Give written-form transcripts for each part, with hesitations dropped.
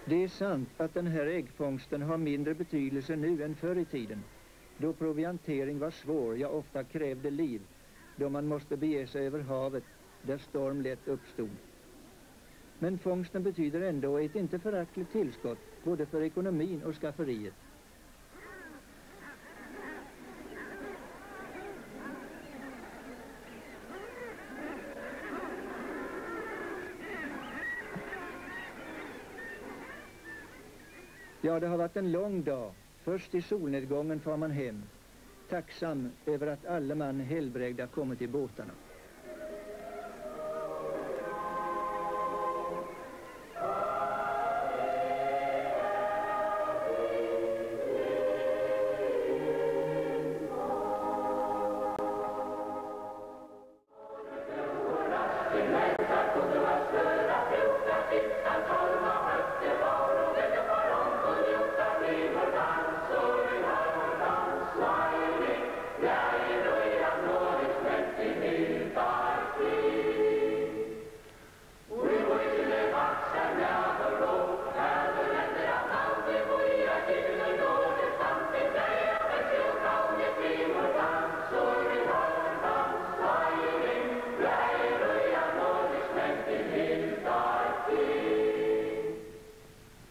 Det är sant att den här äggfångsten har mindre betydelse nu än förr i tiden, då proviantering var svår, ja ofta krävde liv, då man måste bege sig över havet där storm lätt uppstod. Men fångsten betyder ändå ett inte föraktligt tillskott både för ekonomin och skafferiet. Ja, det har varit en lång dag. Först i solnedgången far man hem, tacksam över att alla man helbrägda kommit i båtarna.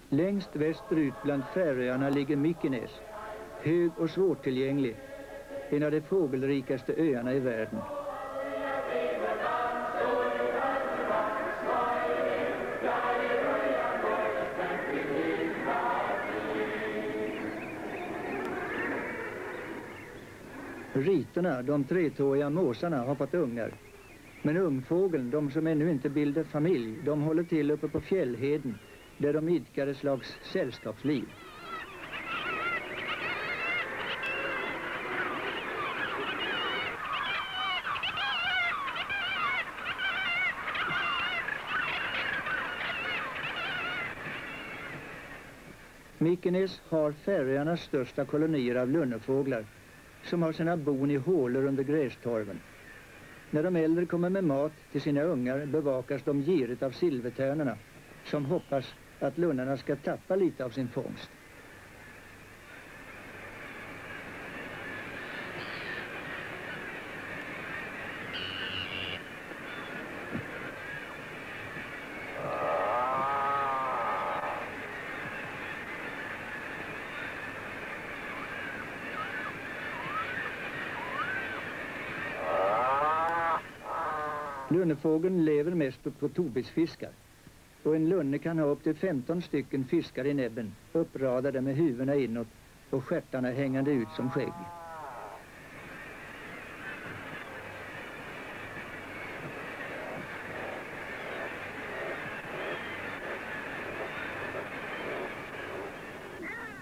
Längst västerut bland Färöarna ligger Mykines, hög och svårtillgänglig, en av de fågelrikaste öarna i världen. Riterna, de tretåiga måsarna, har fått ungar. Men ungfågeln, de som ännu inte bildar familj, de håller till uppe på fjällheden, där de idkar ett slags sällskapsliv. Mykines har Färöarnas största kolonier av lunnefåglar, som har sina bon i hålor under grästorven. När de äldre kommer med mat till sina ungar bevakas de girigt av silvertärnorna, som hoppas att lunnarna ska tappa lite av sin fångst. Lunnefågeln lever mest på tobisfiskar. Och en lunne kan ha upp till 15 stycken fiskar i näbben, uppradade med huvudena inåt och stjärtarna hängande ut som skägg.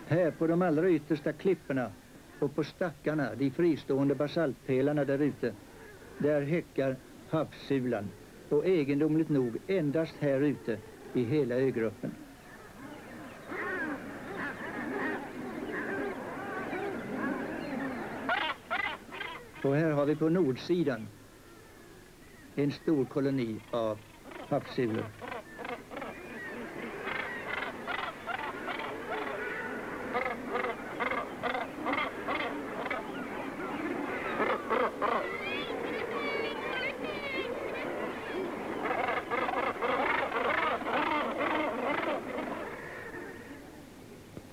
Här på de allra yttersta klipporna och på stackarna, de fristående basaltpelarna där ute, där häckar havssulan, och egendomligt nog endast här ute i hela ögruppen. Och här har vi på nordsidan en stor koloni av havssulor.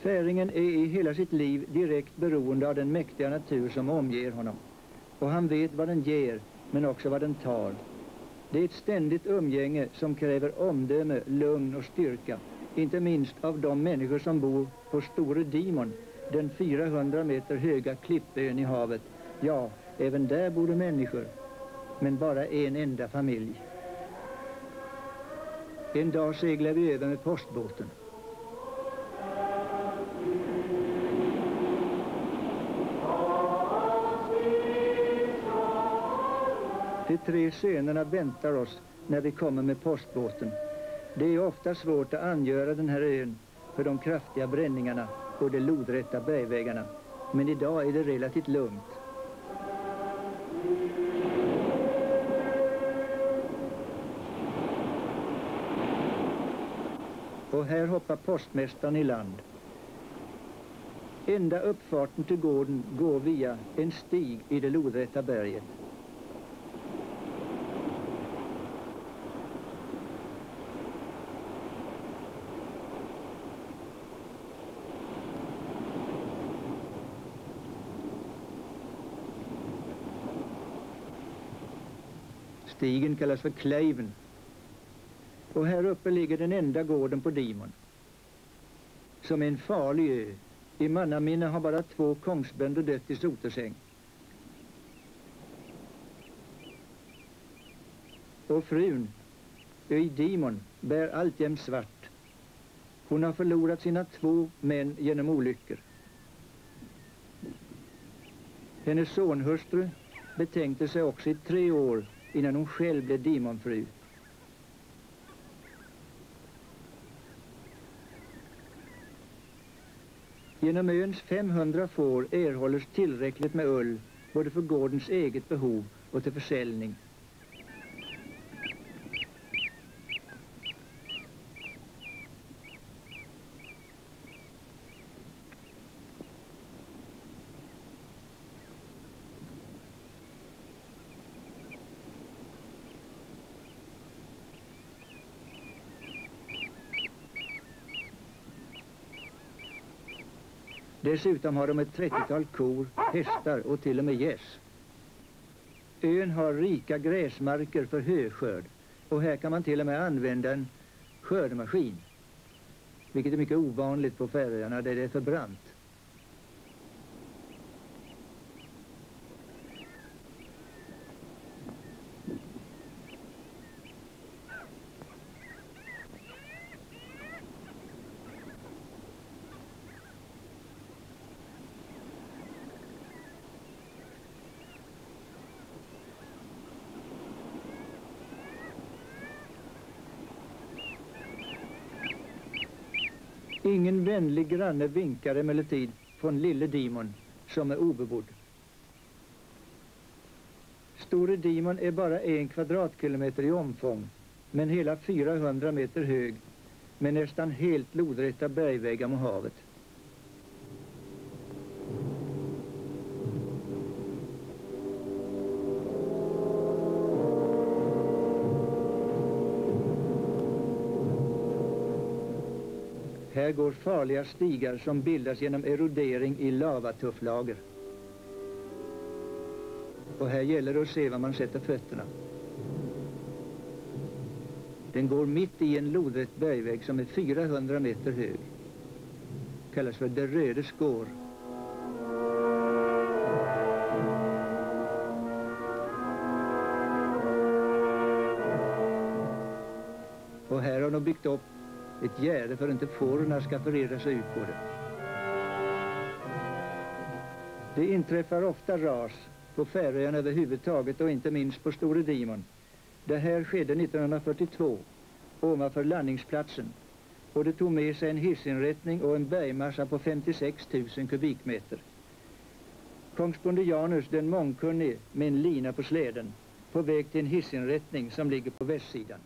Färingen är i hela sitt liv direkt beroende av den mäktiga natur som omger honom. Och han vet vad den ger, men också vad den tar. Det är ett ständigt umgänge som kräver omdöme, lugn och styrka. Inte minst av de människor som bor på Store Dimon, den 400 meter höga klippön i havet. Ja, även där bor det människor, men bara en enda familj. En dag seglar vi över med postbåten. De 3 sönerna väntar oss när vi kommer med postbåten. Det är ofta svårt att angöra den här ön för de kraftiga bränningarna och de lodrätta bergväggarna. Men idag är det relativt lugnt. och här hoppar postmästaren i land. Enda uppfarten till gården går via en stig i det lodrätta berget. Stigen kallas för Kleiven. Och här uppe ligger den enda gården på Dimon. Som är en farlig ö. I mannaminne har bara 2 kongsbönder dött i sotersäng. Och frun, i Dimon, bär alltjämt svart. Hon har förlorat sina 2 män genom olyckor. Hennes sonhustru betänkte sig också i 3 år innan hon själv blev Dimonfru. Genom öns 500 får erhålles tillräckligt med ull både för gårdens eget behov och till försäljning. Dessutom har de ett 30-tal kor, hästar och till och med gäss. Ön har rika gräsmarker för höskörd och här kan man till och med använda en skördemaskin. Vilket är mycket ovanligt på Färöarna där det är för brant. Ingen vänlig granne vinkar emellertid från lille Dimon som är obebodd. Store Dimon är bara 1 kvadratkilometer i omfång men hela 400 meter hög med nästan helt lodrätta bergväggar mot havet. Här går farliga stigar som bildas genom erodering i lavatufflager. Och här gäller det att se var man sätter fötterna. Den går mitt i en lodrätt bergvägg som är 400 meter hög. Kallas för det röde skår. Och här har de byggt upp ett gärde för att inte fårorna ska förreda sig ut på det. Det inträffar ofta ras på Färöarna överhuvudtaget och inte minst på Store Dimon. Det här skedde 1942 ovanför landningsplatsen och det tog med sig en hissinrättning och en bergmassa på 56 000 kubikmeter. Kongsbonde Janus, den mångkunnige med en lina på släden, på väg till en hissinrättning som ligger på västsidan.